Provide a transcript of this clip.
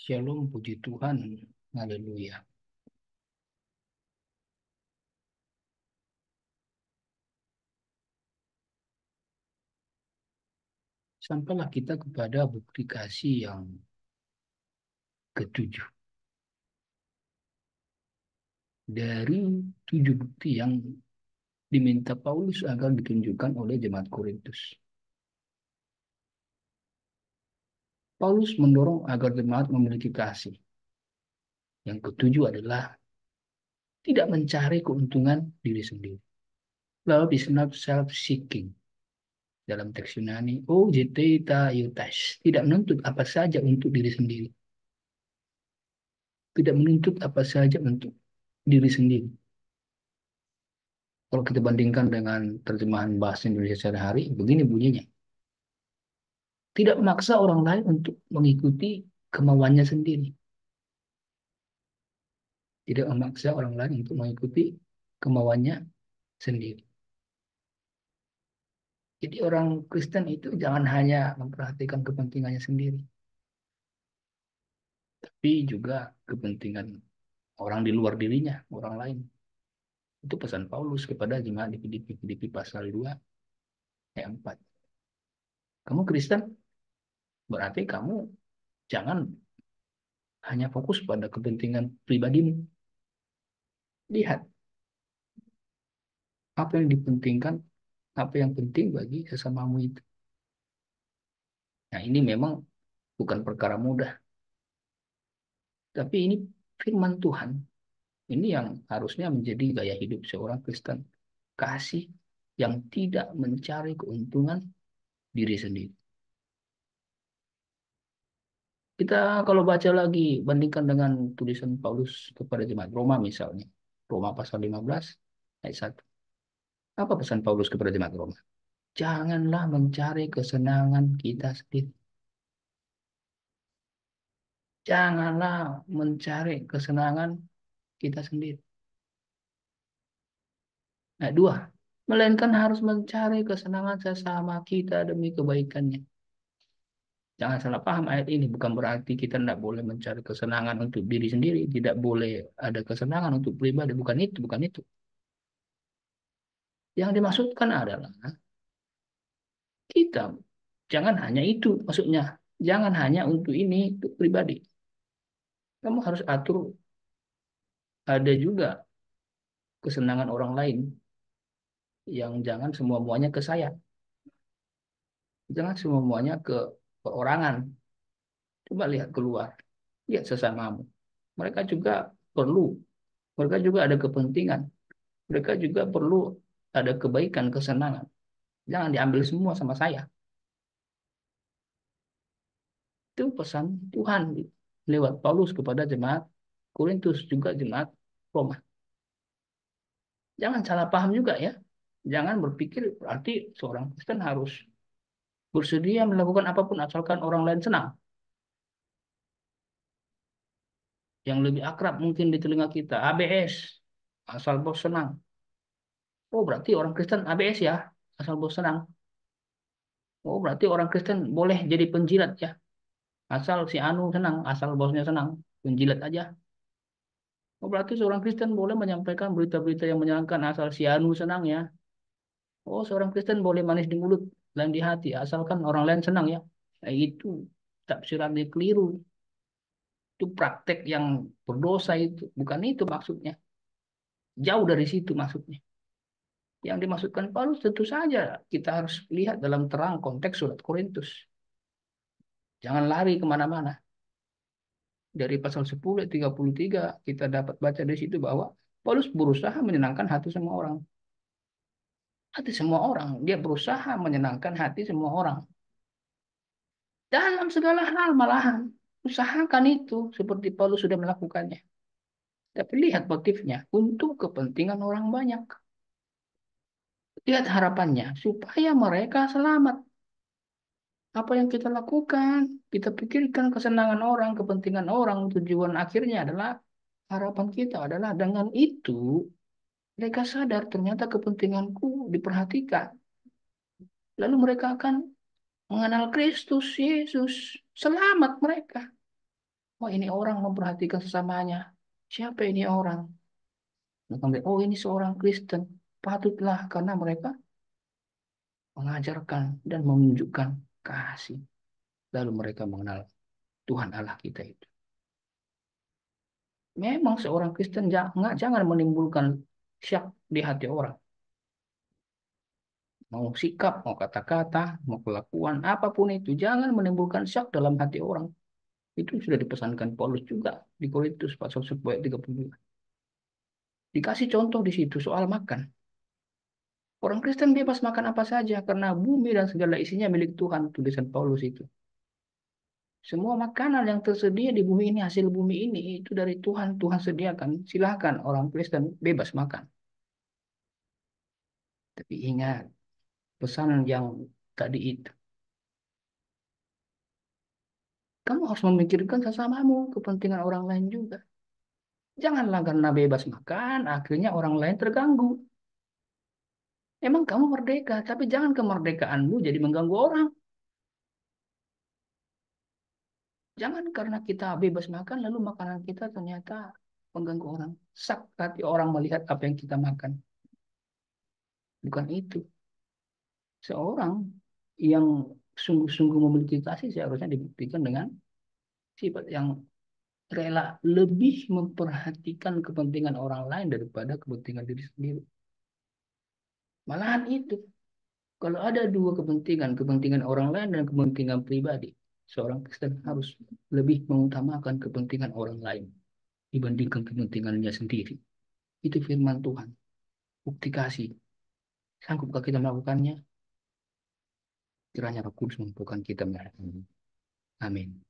Shalom, puji Tuhan. Haleluya. Sampailah kita kepada bukti kasih yang ketujuh. Dari tujuh bukti yang diminta Paulus agar ditunjukkan oleh jemaat Korintus. Paulus mendorong agar jemaat memiliki kasih. Yang ketujuh adalah tidak mencari keuntungan diri sendiri. Love is not self-seeking. Dalam teks Yunani, ojeta iutas. Tidak menuntut apa saja untuk diri sendiri. Tidak menuntut apa saja untuk diri sendiri. Kalau kita bandingkan dengan terjemahan bahasa Indonesia sehari-hari, begini bunyinya. Tidak memaksa orang lain untuk mengikuti kemauannya sendiri. Tidak memaksa orang lain untuk mengikuti kemauannya sendiri. Jadi orang Kristen itu jangan hanya memperhatikan kepentingannya sendiri, tapi juga kepentingan orang di luar dirinya, orang lain. Itu pesan Paulus kepada jemaat di Filipi pasal 2 ayat 4. Kamu Kristen, berarti kamu jangan hanya fokus pada kepentingan pribadimu. Lihat apa yang dipentingkan, apa yang penting bagi sesamamu itu. Nah, ini memang bukan perkara mudah, tapi ini firman Tuhan. Ini yang harusnya menjadi gaya hidup seorang Kristen. Kasih yang tidak mencari keuntungan diri sendiri. Kita kalau baca lagi, bandingkan dengan tulisan Paulus kepada jemaat Roma misalnya. Roma pasal 15 ayat 1. Apa pesan Paulus kepada jemaat Roma? Janganlah mencari kesenangan kita sendiri. Janganlah mencari kesenangan kita sendiri. Nah, dua, melainkan harus mencari kesenangan sesama kita demi kebaikannya. Jangan salah paham ayat ini, bukan berarti kita tidak boleh mencari kesenangan untuk diri sendiri, tidak boleh ada kesenangan untuk pribadi, bukan itu, bukan itu. Yang dimaksudkan adalah kita jangan hanya itu, maksudnya jangan hanya untuk ini, untuk pribadi. Kamu harus atur ada juga kesenangan orang lain yang jangan semua-muanya ke saya. Jangan semua-muanya ke perorangan. Coba lihat keluar, lihat sesamamu. Mereka juga perlu, mereka juga ada kepentingan, mereka juga perlu ada kebaikan, kesenangan. Jangan diambil semua sama saya. Itu pesan Tuhan lewat Paulus kepada jemaat Korintus, juga jemaat Roma. Jangan salah paham juga ya. Jangan berpikir berarti seorang Kristen harus bersedia melakukan apapun asalkan orang lain senang. Yang lebih akrab mungkin di telinga kita, ABS, asal bos senang. Oh, berarti orang Kristen ABS ya, asal bos senang. Oh, berarti orang Kristen boleh jadi penjilat ya, asal si Anu senang, asal bosnya senang, penjilat aja. Oh, berarti seorang Kristen boleh menyampaikan berita-berita yang menyenangkan asal si Anu senang ya. Oh, seorang Kristen boleh manis di mulut dan di hati, asalkan orang lain senang ya. Nah, itu tafsirannya keliru. Itu praktek yang berdosa itu. Bukan itu maksudnya. Jauh dari situ maksudnya. Yang dimaksudkan Paulus tentu saja kita harus lihat dalam terang konteks surat Korintus. Jangan lari kemana-mana. Dari pasal 10 ayat 33 kita dapat baca di situ bahwa Paulus berusaha menyenangkan hati semua orang. Hati semua orang. Dia berusaha menyenangkan hati semua orang. Dalam segala hal malahan. Usahakan itu seperti Paulus sudah melakukannya. Tapi lihat motifnya. Untuk kepentingan orang banyak. Lihat harapannya. Supaya mereka selamat. Apa yang kita lakukan? Kita pikirkan kesenangan orang, kepentingan orang. Tujuan akhirnya adalah harapan kita adalah dengan itu mereka sadar ternyata kepentinganku diperhatikan. Lalu mereka akan mengenal Kristus Yesus. Selamat mereka. Oh, ini orang memperhatikan sesamanya. Siapa ini orang? Mereka bilang, oh, ini seorang Kristen. Patutlah karena mereka mengajarkan dan menunjukkan kasih. Lalu mereka mengenal Tuhan Allah kita itu. Memang seorang Kristen jangan menimbulkan syak di hati orang. Mau sikap, mau kata-kata, mau kelakuan, apapun itu. Jangan menimbulkan syak dalam hati orang. Itu sudah dipesankan Paulus juga di Korintus pasal 10 ayat 32. Dikasih contoh di situ soal makan. Orang Kristen bebas makan apa saja karena bumi dan segala isinya milik Tuhan, tulisan Paulus itu. Semua makanan yang tersedia di bumi ini, hasil bumi ini, itu dari Tuhan. Tuhan sediakan. Silahkan orang Kristen bebas makan. Tapi ingat, pesan yang tadi itu. Kamu harus memikirkan sesamamu, kepentingan orang lain juga. Janganlah karena bebas makan, akhirnya orang lain terganggu. Emang kamu merdeka, tapi jangan kemerdekaanmu jadi mengganggu orang. Jangan karena kita bebas makan, lalu makanan kita ternyata mengganggu orang. Sak hati orang melihat apa yang kita makan. Bukan itu. Seorang yang sungguh-sungguh memiliki kasih seharusnya dibuktikan dengan sifat yang rela lebih memperhatikan kepentingan orang lain daripada kepentingan diri sendiri. Malahan itu, kalau ada dua kepentingan, kepentingan orang lain dan kepentingan pribadi, seorang Kristen harus lebih mengutamakan kepentingan orang lain dibandingkan kepentingannya sendiri. Itu firman Tuhan. Bukti kasih. Sanggupkah kita melakukannya? Kiranya Roh Kudus mampukan kita melakukannya. Amin.